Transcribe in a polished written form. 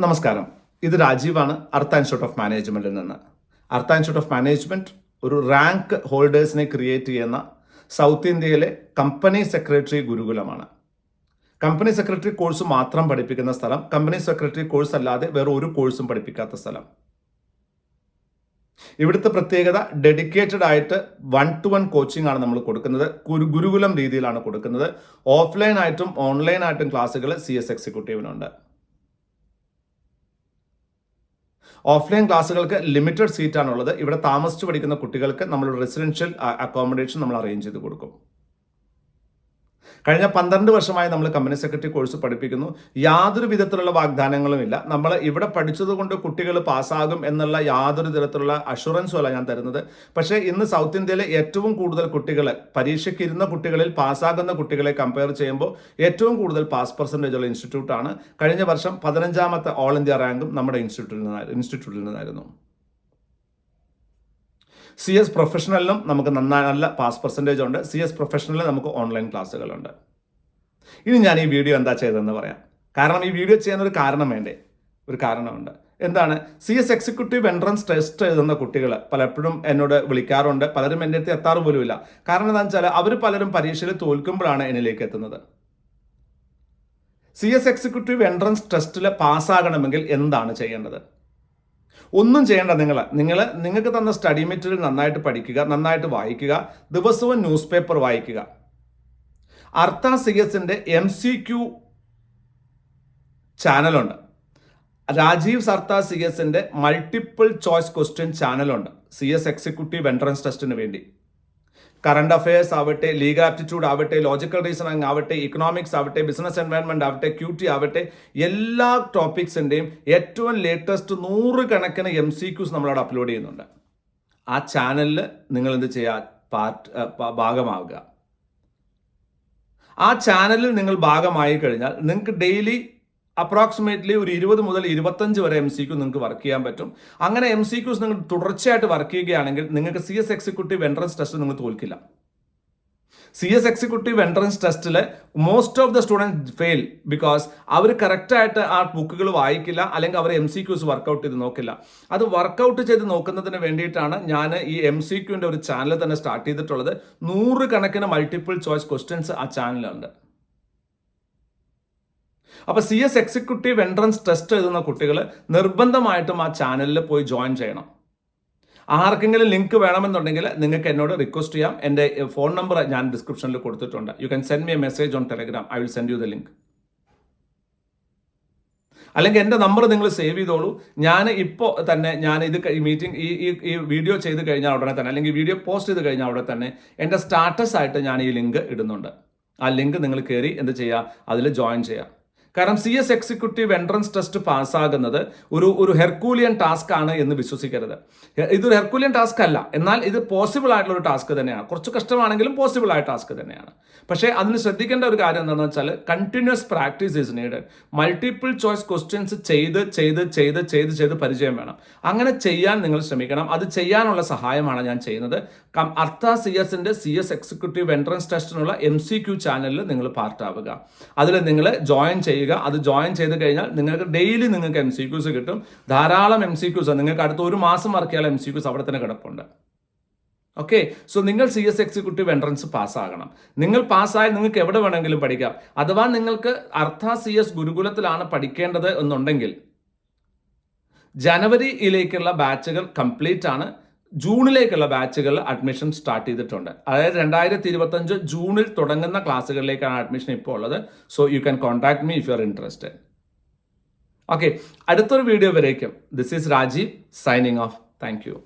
നമസ്കാരം, ഇത് രാജീവാണ് Artha institute of മാനേജ്മെന്റിൽ നിന്ന്. അർത്ത ഇൻസ്റ്റിറ്റ്യൂട്ട് ഓഫ് മാനേജ്മെന്റ് ഒരു റാങ്ക് ഹോൾഡേഴ്സിനെ ക്രിയേറ്റ് ചെയ്യുന്ന സൗത്ത് ഇന്ത്യയിലെ കമ്പനി സെക്രട്ടറി ഗുരുകുലമാണ്. കമ്പനി സെക്രട്ടറി കോഴ്സ് മാത്രം പഠിപ്പിക്കുന്ന സ്ഥലം, കമ്പനി സെക്രട്ടറി കോഴ്സ് അല്ലാതെ വേറെ ഒരു കോഴ്സും പഠിപ്പിക്കാത്ത സ്ഥലം. ഇവിടുത്തെ പ്രത്യേകത ഡെഡിക്കേറ്റഡ് ആയിട്ട് 1-to-1 കോച്ചിങ് ആണ് നമ്മൾ കൊടുക്കുന്നത്. ഗുരുകുലം രീതിയിലാണ് കൊടുക്കുന്നത്. ഓഫ്ലൈൻ ആയിട്ടും ഓൺലൈൻ ആയിട്ടും ക്ലാസ്സുകൾ CS എക്സിക്യൂട്ടീവിനുണ്ട്. ഓഫ്ലൈൻ ക്ലാസ്സുകൾക്ക് ലിമിറ്റഡ് സീറ്റാണുള്ളത്. ഇവിടെ താമസിച്ച് പഠിക്കുന്ന കുട്ടികൾക്ക് നമ്മൾ റെസിഡൻഷ്യൽ അക്കോമഡേഷൻ നമ്മൾ അറേഞ്ച് ചെയ്ത് കൊടുക്കും. കഴിഞ്ഞ 12 വർഷമായി നമ്മൾ കമ്പനി സെക്രട്ടറി കോഴ്സ് പഠിപ്പിക്കുന്നു. യാതൊരു വിധത്തിലുള്ള വാഗ്ദാനങ്ങളും ഇല്ല. നമ്മൾ ഇവിടെ പഠിച്ചതുകൊണ്ട് കുട്ടികൾ പാസ്സാകും എന്നുള്ള യാതൊരു തരത്തിലുള്ള അഷുറൻസും അല്ല ഞാൻ തരുന്നത്. പക്ഷേ ഇന്ന് സൗത്ത് ഇന്ത്യയിലെ ഏറ്റവും കൂടുതൽ കുട്ടികൾ, പരീക്ഷയ്ക്ക് ഇരുന്ന കുട്ടികളിൽ പാസ്സാകുന്ന കുട്ടികളെ കമ്പയർ ചെയ്യുമ്പോൾ ഏറ്റവും കൂടുതൽ പാസ് പെർസെൻറ്റേജ് ഉള്ള ഇൻസ്റ്റിറ്റ്യൂട്ടാണ്. കഴിഞ്ഞ വർഷം 15ാമത്തെ ഓൾ ഇന്ത്യ റാങ്കും നമ്മുടെ ഇൻസ്റ്റിറ്റ്യൂട്ടിൽ നിന്നായിരുന്നു. CS പ്രൊഫഷണലിലും നമുക്ക് നല്ല പാസ് പെർസെൻറ്റേജ് ഉണ്ട്. CS പ്രൊഫഷണലിൽ നമുക്ക് ഓൺലൈൻ ക്ലാസ്സുകളുണ്ട്. ഇനി ഞാൻ ഈ വീഡിയോ എന്താ ചെയ്തതെന്ന് പറയാം. കാരണം ഈ വീഡിയോ ചെയ്യാൻ ഒരു കാരണം വേണ്ടേ? ഒരു കാരണമുണ്ട്. എന്താണ്? CS എക്സിക്യൂട്ടീവ് എൻട്രൻസ് ടെസ്റ്റ് എഴുതുന്ന കുട്ടികൾ പലപ്പോഴും എന്നോട് വിളിക്കാറുണ്ട്. പലരും എൻ്റെ അടുത്ത് എത്താറ് പോലുമില്ല. കാരണം എന്താണെന്ന് വെച്ചാൽ അവർ പലരും പരീക്ഷയിൽ തോൽക്കുമ്പോഴാണ് എന്നിലേക്ക് എത്തുന്നത്. CS എക്സിക്യൂട്ടീവ് എൻട്രൻസ് ടെസ്റ്റിൽ പാസ്സാകണമെങ്കിൽ എന്താണ് ചെയ്യേണ്ടത്? ഒന്നും ചെയ്യേണ്ട. നിങ്ങൾക്ക് തന്ന സ്റ്റഡി മെറ്റീരിയൽ നന്നായിട്ട് പഠിക്കുക, നന്നായിട്ട് വായിക്കുക, ദിവസവും ന്യൂസ് പേപ്പർ വായിക്കുക. അർത്ത CS-ന്റെ MCQ ചാനലുണ്ട്. Rajeev Artha CS-ന്റെ multiple choice question ചാനലുണ്ട്. CS എക്സിക്യൂട്ടീവ് എൻട്രൻസ് ടെസ്റ്റിന് വേണ്ടി. കറണ്ട് അഫയേഴ്സ് ആവട്ടെ, ലീഗൽ ആപ്റ്റിറ്റ്യൂഡ് ആവട്ടെ, ലോജിക്കൽ റീസണിങ് ആവട്ടെ, ഇക്കണോമിക്സ് ആവട്ടെ, ബിസിനസ് എൻവയൺമെന്റ് ആവട്ടെ, QT ആവട്ടെ, എല്ലാ ടോപ്പിക്സിൻ്റെയും ഏറ്റവും ലേറ്റസ്റ്റ് 100 കണക്കിന് MCQs നമ്മളവിടെ അപ്ലോഡ് ചെയ്യുന്നുണ്ട്. ആ ചാനലിൽ നിങ്ങൾ എന്ത് ചെയ്യുക? ഭാഗമാവുക. ആ ചാനലിൽ നിങ്ങൾ ഭാഗമായി കഴിഞ്ഞാൽ നിങ്ങൾക്ക് ഡെയിലി അപ്രോക്സിമേറ്റ്ലി ഒരു 20 മുതൽ 25 വരെ MCQ നിങ്ങൾക്ക് വർക്ക് ചെയ്യാൻ പറ്റും. അങ്ങനെ MCQs നിങ്ങൾ തുടർച്ചയായിട്ട് വർക്ക് ചെയ്യുകയാണെങ്കിൽ നിങ്ങൾക്ക് CS എക്സിക്യൂട്ടീവ് എൻട്രൻസ് ടെസ്റ്റ് നിങ്ങൾ തോൽക്കില്ല. CS എക്സിക്യൂട്ടീവ് എൻട്രൻസ് ടെസ്റ്റിൽ most of the student fail because അവർ കറക്റ്റായിട്ട് ആ ബുക്കുകൾ വായിക്കില്ല, അല്ലെങ്കിൽ അവർ MCQs വർക്കൗട്ട് ചെയ്ത് നോക്കില്ല. അത് വർക്കൗട്ട് ചെയ്ത് നോക്കുന്നതിന് വേണ്ടിയിട്ടാണ് ഞാൻ ഈ MCQൻ്റെ ഒരു ചാനൽ തന്നെ സ്റ്റാർട്ട് ചെയ്തിട്ടുള്ളത്. 100 കണക്കിന് മൾട്ടിപ്പിൾ ചോയ്സ് ക്വസ്റ്റ്യൻസ് ആ ചാനലുണ്ട്. അപ്പോൾ CS എക്സിക്യൂട്ടീവ് എൻട്രൻസ് ടെസ്റ്റ് എഴുതുന്ന കുട്ടികൾ നിർബന്ധമായിട്ടും ആ ചാനലിൽ പോയി ജോയിൻ ചെയ്യണം. ആർക്കെങ്കിലും ലിങ്ക് വേണമെന്നുണ്ടെങ്കിൽ നിങ്ങൾക്ക് എന്നോട് റിക്വസ്റ്റ് ചെയ്യാം. എൻ്റെ ഫോൺ നമ്പർ ഞാൻ ഡിസ്ക്രിപ്ഷനിൽ കൊടുത്തിട്ടുണ്ട്. You can send me a message on Telegram. I will send you the link. അല്ലെങ്കിൽ എൻ്റെ നമ്പർ നിങ്ങൾ സേവ് ചെയ്തോളൂ. ഞാൻ ഇപ്പോൾ തന്നെ ഈ മീറ്റിംഗ് ഈ വീഡിയോ ചെയ്ത് കഴിഞ്ഞാൽ ഉടനെ തന്നെ, അല്ലെങ്കിൽ വീഡിയോ പോസ്റ്റ് ചെയ്ത് കഴിഞ്ഞാൽ ഉടനെ തന്നെ എൻ്റെ സ്റ്റാറ്റസ് ആയിട്ട് ഞാൻ ഈ ലിങ്ക് ഇടുന്നുണ്ട്. ആ ലിങ്ക് നിങ്ങൾ കയറി എന്ത് ചെയ്യുക? അതിൽ ജോയിൻ ചെയ്യുക. കാരണം CS എക്സിക്യൂട്ടീവ് എൻട്രൻസ് ടെസ്റ്റ് പാസ്സാകുന്നത് ഒരു ഹെർക്കൂലിയൻ ടാസ്ക് ആണ് എന്ന് വിശ്വസിക്കരുത്. ഇതൊരു ഹെർക്കൂലിയൻ ടാസ്ക് അല്ല, എന്നാൽ ഇത് പോസിബിൾ ആയിട്ടുള്ള ഒരു ടാസ്ക് തന്നെയാണ്. കുറച്ച് കഷ്ടമാണെങ്കിലും പോസിബിൾ ആയ ടാസ്ക് തന്നെയാണ്. പക്ഷേ അതിന് ശ്രദ്ധിക്കേണ്ട ഒരു കാര്യം എന്താണെന്ന് വെച്ചാൽ continuous practice is needed. Multiple choice questions ചെയ്ത് പരിചയം വേണം. അങ്ങനെ ചെയ്യാൻ നിങ്ങൾ ശ്രമിക്കണം. അത് ചെയ്യാനുള്ള സഹായമാണ് ഞാൻ ചെയ്യുന്നത്. Artha CS-ന്റെ CS executive entrance ടെസ്റ്റിനുള്ള MCQ ചാനലിൽ നിങ്ങൾ പാർട്ടാവുക. അതിൽ നിങ്ങൾ ജോയിൻ ചെയ്യുക. അത് ജോയിൻ ചെയ്ത് കഴിഞ്ഞാൽ നിങ്ങൾക്ക് ഡെയിലി നിങ്ങൾക്ക് MCQs കിട്ടും. ധാരാളം MCQs. നിങ്ങൾക്ക് അടുത്ത ഒരു മാസം വർക്ക് ചെയ്യാൻ MCQs അവിടെ തന്നെ കിടപ്പുണ്ട്. ഓക്കെ, സോ നിങ്ങൾ CS എക്സിക്യൂട്ടീവ് എൻട്രൻസ് പാസ്സാകണം. നിങ്ങൾ പാസ്സായാൽ നിങ്ങൾക്ക് എവിടെ വേണമെങ്കിലും പഠിക്കാം. അഥവാ നിങ്ങൾക്ക് അർത്ത CS ഗുരുകുലത്തിലാണ് പഠിക്കേണ്ടത് എന്നുണ്ടെങ്കിൽ ജനുവരിയിലേക്കുള്ള ബാച്ചുകൾ കംപ്ലീറ്റ് ആണ്. ജൂണിലേക്കുള്ള ബാച്ചുകളിൽ അഡ്മിഷൻ സ്റ്റാർട്ട് ചെയ്തിട്ടുണ്ട്. അതായത് 2025 ജൂണിൽ തുടങ്ങുന്ന ക്ലാസ്സുകളിലേക്കാണ് അഡ്മിഷൻ ഇപ്പോൾ ഉള്ളത്. So you can contact me if you are interested. Okay, അടുത്തൊരു വീഡിയോ വരേക്കും. This is Rajeev signing off. Thank U.